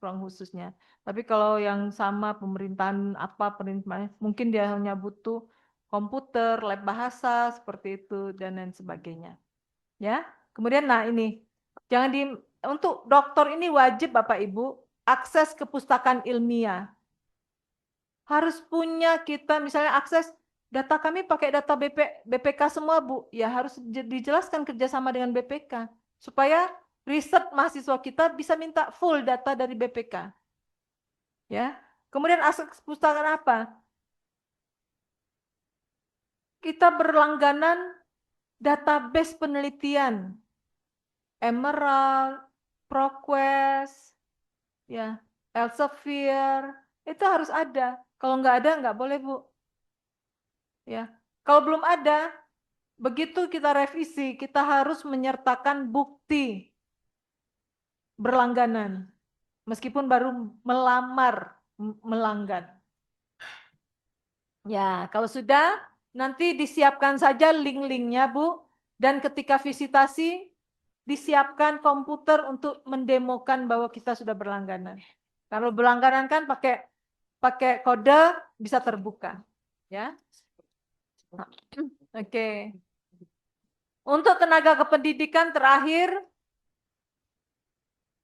ruang khususnya. Tapi kalau yang sama pemerintahan pemerintahan mungkin dia hanya butuh komputer, lab bahasa seperti itu dan lain sebagainya. Ya. Kemudian ini jangan untuk dokter ini wajib Bapak Ibu akses ke pustakaan ilmiah. Harus punya kita misalnya akses data kami pakai data BPK semua Bu. Ya harus dijelaskan kerjasama dengan BPK supaya riset mahasiswa kita bisa minta full data dari BPK. Ya. Kemudian akses pustakaan apa? Kita berlangganan database penelitian. Emerald, ProQuest, ya, Elsevier, itu harus ada. Kalau nggak ada, nggak boleh, Bu. Ya. Kalau belum ada, begitu kita revisi, kita harus menyertakan bukti berlangganan. Meskipun baru melamar melanggan. Ya, kalau sudah, nanti disiapkan saja link-linknya, Bu. Dan ketika visitasi, disiapkan komputer untuk mendemokan bahwa kita sudah berlangganan. Kalau berlangganan kan pakai kode bisa terbuka, ya. Oke. Untuk tenaga kependidikan terakhir,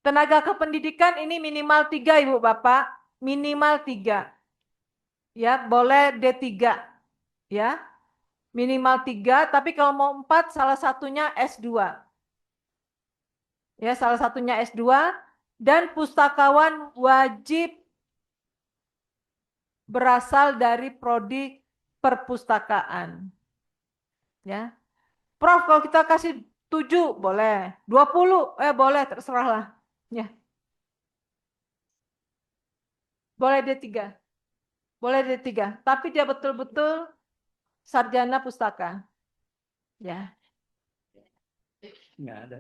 tenaga kependidikan ini minimal 3 Ibu Bapak, minimal 3. Ya, boleh D3. Ya. Minimal 3, tapi kalau mau 4 salah satunya S2. Ya, salah satunya S2 dan pustakawan wajib berasal dari prodi perpustakaan. Ya. Prof, kalau kita kasih 7 boleh, 20 boleh terserahlah. Ya. Boleh D3. Boleh D3, tapi dia betul-betul sarjana pustaka. Ya. Nggak ada.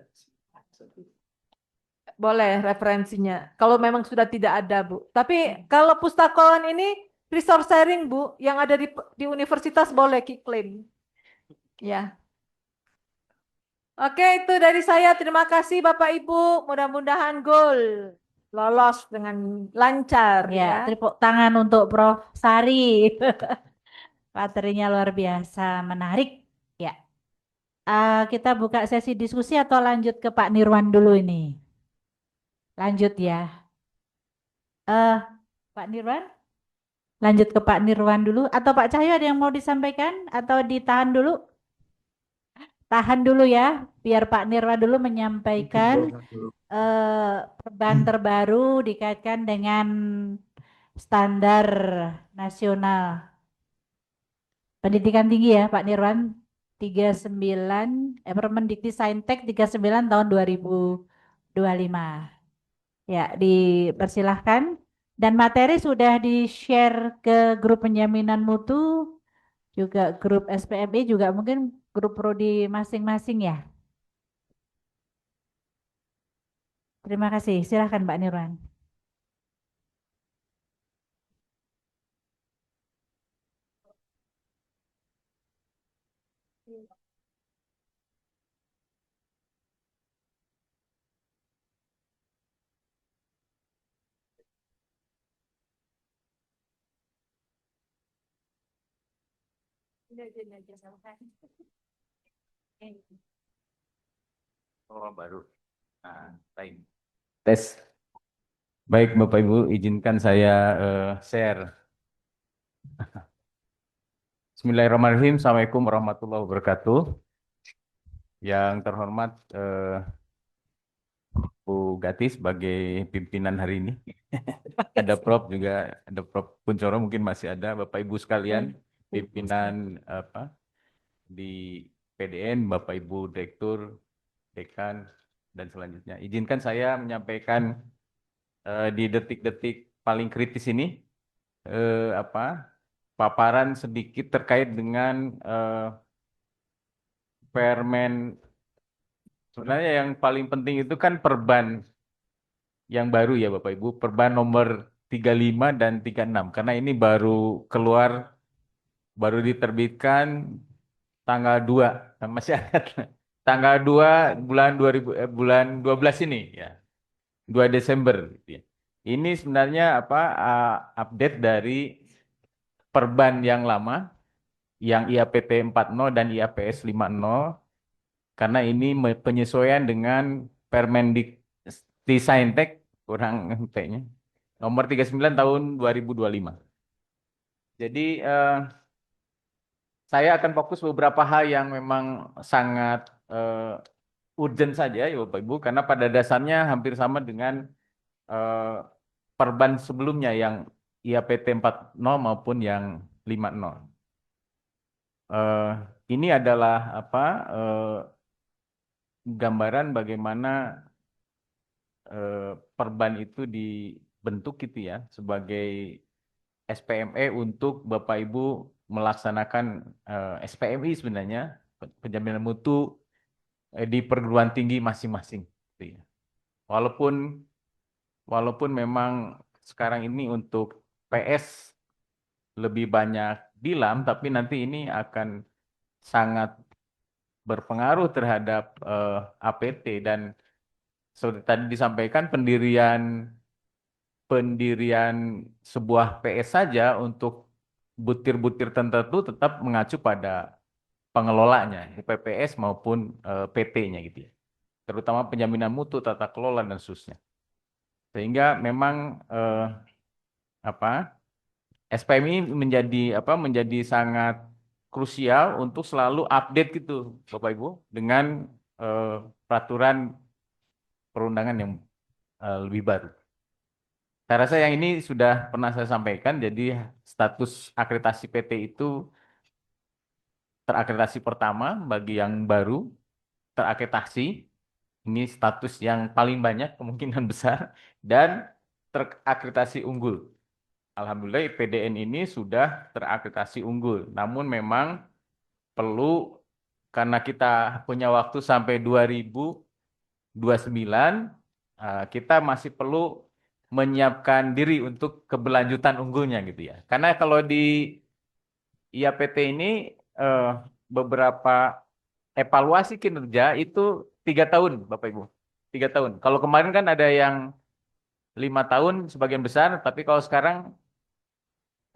Boleh referensinya. Kalau memang sudah tidak ada, Bu. Tapi kalau pustakawan ini resource sharing, Bu, yang ada di universitas boleh klaim. Ya. Oke, itu dari saya. Terima kasih Bapak Ibu. Mudah-mudahan goal lolos dengan lancar ya. Tepuk tangan untuk Prof. Sari. Materinya luar biasa, menarik. Ya. Kita buka sesi diskusi atau lanjut ke Pak Nirwan dulu ini? Lanjut ya. Pak Nirwan? Lanjut ke Pak Nirwan dulu atau Pak Cahyo ada yang mau disampaikan atau ditahan dulu? Tahan dulu ya, biar Pak Nirwan dulu menyampaikan perubahan terbaru dikaitkan dengan standar nasional pendidikan tinggi ya Pak Nirwan 39 Permendikti Saintek 39 tahun 2025. Ya, dipersilahkan. Dan materi sudah di-share ke grup penjaminan mutu, juga grup SPMI, juga mungkin grup prodi masing-masing ya. Terima kasih. Silahkan Mbak Nirwan. Oh, baru. Nah, baik. Tes. Baik, Bapak Ibu, izinkan saya share. Bismillahirrahmanirrahim. Assalamualaikum warahmatullahi wabarakatuh. Yang terhormat Bu Gati sebagai pimpinan hari ini. Ada Prof juga, ada Prof Kuncoro mungkin masih ada. Bapak Ibu sekalian, pimpinan di PDN, Bapak Ibu Direktur, Dekan, dan selanjutnya. Izinkan saya menyampaikan di detik-detik paling kritis ini paparan sedikit terkait dengan Permen. Sebenarnya yang paling penting itu kan Perban yang baru ya Bapak Ibu, Perban nomor 35 dan 36 karena ini baru keluar, baru diterbitkan tanggal 2, masih ada tanggal 2 bulan 12 ini ya. 2 Desember gitu ya. Ini sebenarnya update dari perban yang lama, yang IAPT 40 dan IAPS 50, karena ini penyesuaian dengan Permendikti kurang T-nya, nomor 39 tahun 2025. Jadi saya akan fokus beberapa hal yang memang sangat urgent saja ya Bapak Ibu, karena pada dasarnya hampir sama dengan eh, perban sebelumnya yang IAPT 40 maupun yang 50. Eh, ini adalah gambaran bagaimana perban itu dibentuk gitu ya sebagai SPME untuk Bapak Ibu melaksanakan SPMI sebenarnya, penjaminan mutu di perguruan tinggi masing-masing gitu ya. Walaupun walaupun memang sekarang ini untuk PS lebih banyak dilam, tapi nanti ini akan sangat berpengaruh terhadap APT, dan seperti tadi disampaikan pendirian sebuah PS saja untuk butir-butir tertentu tetap mengacu pada pengelolanya, PPS maupun PT-nya gitu ya. Terutama penjaminan mutu, tata kelola dan seterusnya. Sehingga memang SPMI menjadi sangat krusial untuk selalu update gitu, Bapak Ibu, dengan peraturan perundangan yang lebih baru. Saya rasa yang ini sudah pernah saya sampaikan, jadi status akreditasi PT itu terakreditasi pertama bagi yang baru, terakreditasi, ini status yang paling banyak kemungkinan besar, dan terakreditasi unggul. Alhamdulillah PDN ini sudah terakreditasi unggul, namun memang perlu, karena kita punya waktu sampai 2029, kita masih perlu menyiapkan diri untuk keberlanjutan unggulnya gitu ya. Karena kalau di IAPT ini eh, beberapa evaluasi kinerja itu 3 tahun, Bapak Ibu, 3 tahun. Kalau kemarin kan ada yang 5 tahun sebagian besar, tapi kalau sekarang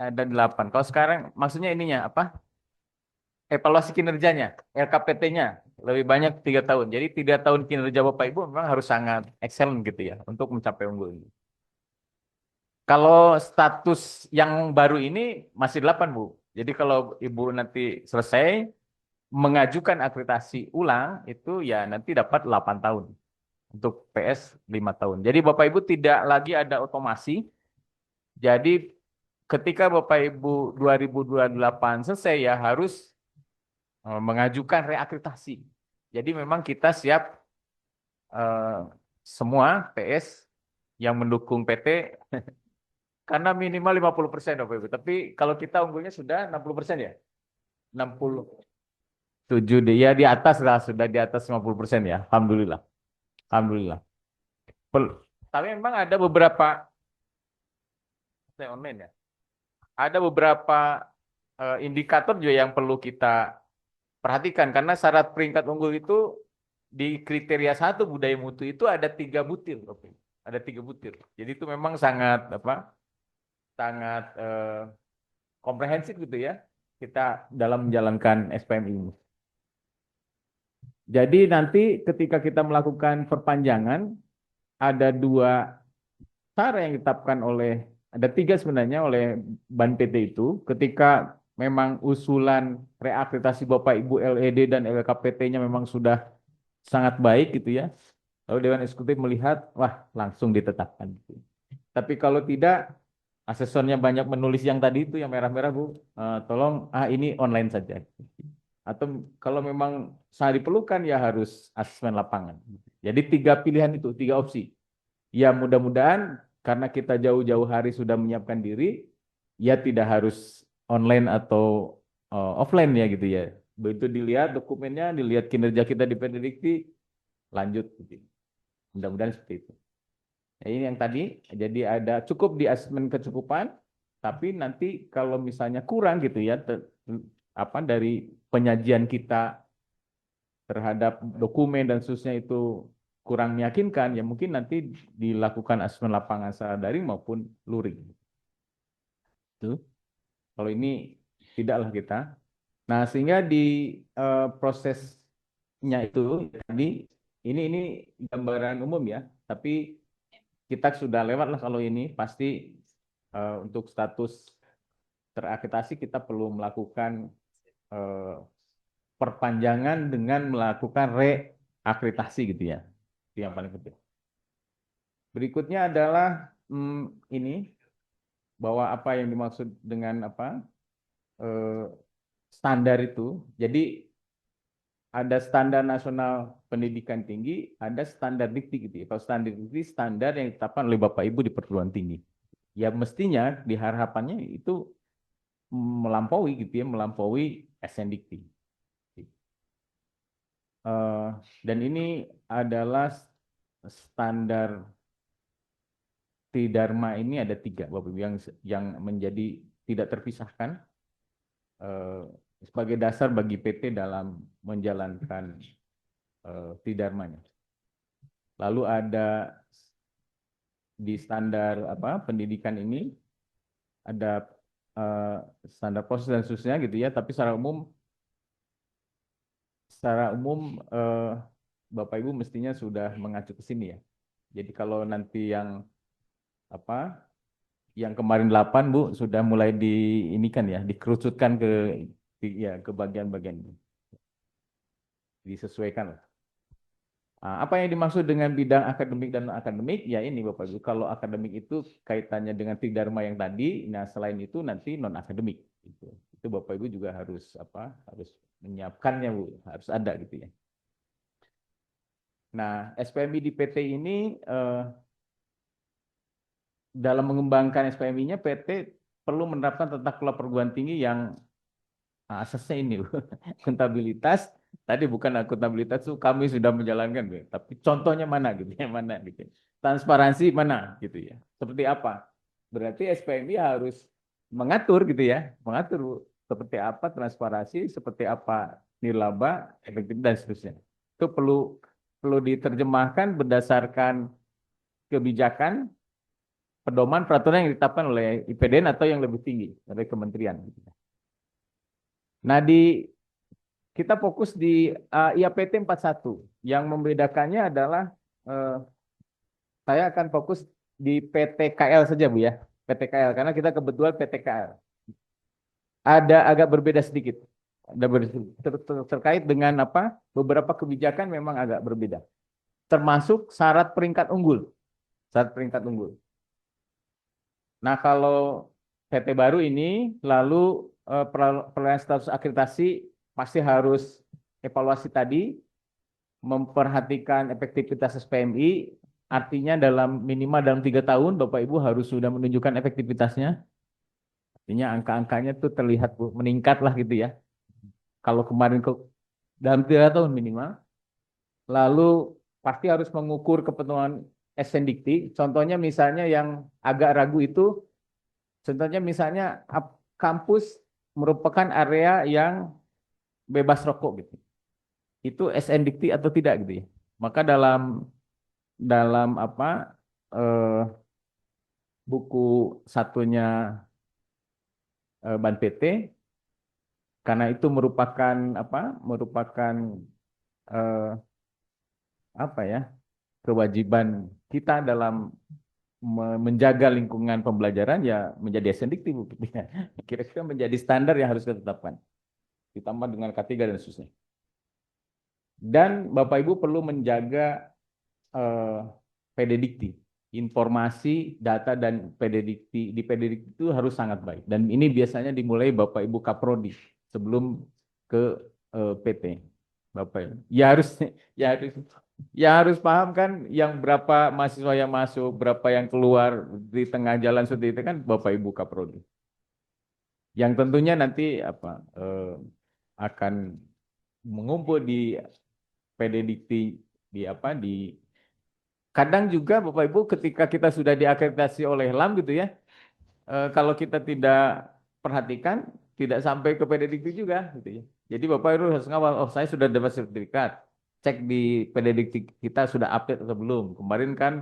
ada 8. Kalau sekarang maksudnya ininya apa? Evaluasi kinerjanya, LKPT-nya lebih banyak 3 tahun. Jadi 3 tahun kinerja Bapak Ibu memang harus sangat excellent gitu ya untuk mencapai unggul ini. Kalau status yang baru ini masih 8, Bu. Jadi kalau Ibu nanti selesai mengajukan akreditasi ulang itu ya nanti dapat 8 tahun. Untuk PS 5 tahun. Jadi Bapak Ibu tidak lagi ada otomasi. Jadi ketika Bapak Ibu 2028 selesai ya harus mengajukan reakreditasi. Jadi memang kita siap semua PS yang mendukung PT karena minimal 50% Bapak Ibu. Tapi kalau kita unggulnya sudah 60% ya? 67 deh. Ya di atas lah, sudah di atas 50% ya. Alhamdulillah. Alhamdulillah. Tapi memang ada beberapa saya online ya. Ada beberapa indikator juga yang perlu kita perhatikan karena syarat peringkat unggul itu di kriteria 1 budaya mutu itu ada 3 butir, Bapak. Ada 3 butir. Jadi itu memang sangat sangat komprehensif gitu ya kita dalam menjalankan SPM ini. Jadi nanti ketika kita melakukan perpanjangan ada 2 cara yang ditetapkan ada 3 sebenarnya oleh Ban PT itu ketika memang usulan reakreditasi Bapak Ibu LED dan LKPT-nya memang sudah sangat baik gitu ya. Lalu Dewan Eksekutif melihat, wah langsung ditetapkan. Tapi kalau tidak, asesornya banyak menulis yang tadi itu yang merah-merah Bu, tolong ini online saja. Atau kalau memang sangat diperlukan ya harus asesmen lapangan. Jadi 3 pilihan itu, 3 opsi. Ya mudah-mudahan karena kita jauh-jauh hari sudah menyiapkan diri, ya tidak harus online atau offline ya gitu ya. Begitu dilihat dokumennya, dilihat kinerja kita di Pendikti, lanjut. Gitu. Mudah-mudahan seperti itu. Nah, ini yang tadi, jadi ada cukup di asesmen kecukupan, tapi nanti kalau misalnya kurang gitu ya, dari penyajian kita terhadap dokumen dan seterusnya itu kurang meyakinkan, ya mungkin nanti dilakukan asesmen lapangan secara daring maupun luring. Itu. Kalau ini tidaklah kita. Nah, sehingga di prosesnya itu tadi ini gambaran umum ya, tapi kita sudah lewat lah kalau ini pasti untuk status terakreditasi kita perlu melakukan perpanjangan dengan melakukan reakreditasi gitu ya. Itu yang paling penting. Berikutnya adalah ini bahwa apa yang dimaksud dengan apa standar itu. Jadi ada standar nasional pendidikan tinggi, ada standar dikti gitu ya. Kalau standar dikti standar yang ditetapkan oleh Bapak Ibu di perguruan tinggi. Ya mestinya diharapannya itu melampaui gitu ya, melampaui SN dikti. Dan ini adalah standar Tridharma ini ada 3 Bapak Ibu yang menjadi tidak terpisahkan sebagai dasar bagi PT dalam menjalankan Tridharmanya. Lalu ada di standar apa pendidikan ini ada standar proses dan seterusnya gitu ya, tapi secara umum Bapak Ibu mestinya sudah mengacu ke sini ya. Jadi kalau nanti yang apa yang kemarin 8 Bu sudah mulai diinikan ya, dikerucutkan ke bagian-bagian ini. Disesuaikan lah. Apa yang dimaksud dengan bidang akademik dan non akademik? Ya ini Bapak Ibu, kalau akademik itu kaitannya dengan Tridharma yang tadi, nah selain itu nanti non akademik. Itu Bapak Ibu juga harus harus menyiapkannya Bu, harus ada gitu ya. Nah SPMI di PT ini dalam mengembangkan SPMI-nya PT perlu menerapkan tata kelola perguruan tinggi yang asasnya ini akuntabilitas. Tadi bukan akuntabilitas itu kami sudah menjalankan, tapi contohnya mana gitu ya, mana gitu. Transparansi mana gitu ya. Seperti apa? Berarti SPMI harus mengatur gitu ya, mengatur seperti apa transparansi, seperti apa nirlaba, efektif dan seterusnya. Itu perlu diterjemahkan berdasarkan kebijakan pedoman peraturan yang ditetapkan oleh IPDN atau yang lebih tinggi dari kementerian. Nah, kita fokus di IAPT 41. Yang membedakannya adalah saya akan fokus di PTKL saja Bu ya. PTKL karena kita kebetulan PTKL. Ada agak berbeda sedikit. Terkait dengan beberapa kebijakan memang agak berbeda. Termasuk syarat peringkat unggul. Syarat peringkat unggul. Nah, kalau PT baru ini lalu penilaian status akreditasi pasti harus evaluasi tadi, memperhatikan efektivitas SPMI, artinya minimal dalam 3 tahun Bapak Ibu harus sudah menunjukkan efektivitasnya. Artinya angka-angkanya tuh terlihat Bu, meningkat lah gitu ya. Kalau kemarin dalam 3 tahun minimal. Lalu pasti harus mengukur kepenuhan SN Dikti. Contohnya misalnya yang agak ragu itu, contohnya misalnya kampus merupakan area yang bebas rokok gitu. Itu SN Dikti atau tidak gitu ya. Maka dalam buku satunya Ban PT, karena itu merupakan kewajiban kita dalam menjaga lingkungan pembelajaran ya menjadi SN Dikti Bu. Kira-kira menjadi standar yang harus kita tetapkan. Ditambah dengan K3 dan seterusnya. Dan Bapak Ibu perlu menjaga PD Dikti. Informasi, data, dan PD Dikti di PD Dikti itu harus sangat baik. Dan ini biasanya dimulai Bapak Ibu Kaprodi sebelum ke PT. Bapak Ibu. Ya harus paham kan yang berapa mahasiswa yang masuk, berapa yang keluar di tengah jalan seperti itu kan Bapak Ibu Kaprodi. Yang tentunya nanti akan mengumpul di PD Dikti di kadang juga Bapak Ibu ketika kita sudah diakreditasi oleh LAM gitu ya, kalau kita tidak perhatikan tidak sampai ke PD Dikti juga gitu ya. Jadi Bapak Ibu harus ngawal, oh saya sudah dapat sertifikat, cek di PDD kita sudah update atau belum. Kemarin kan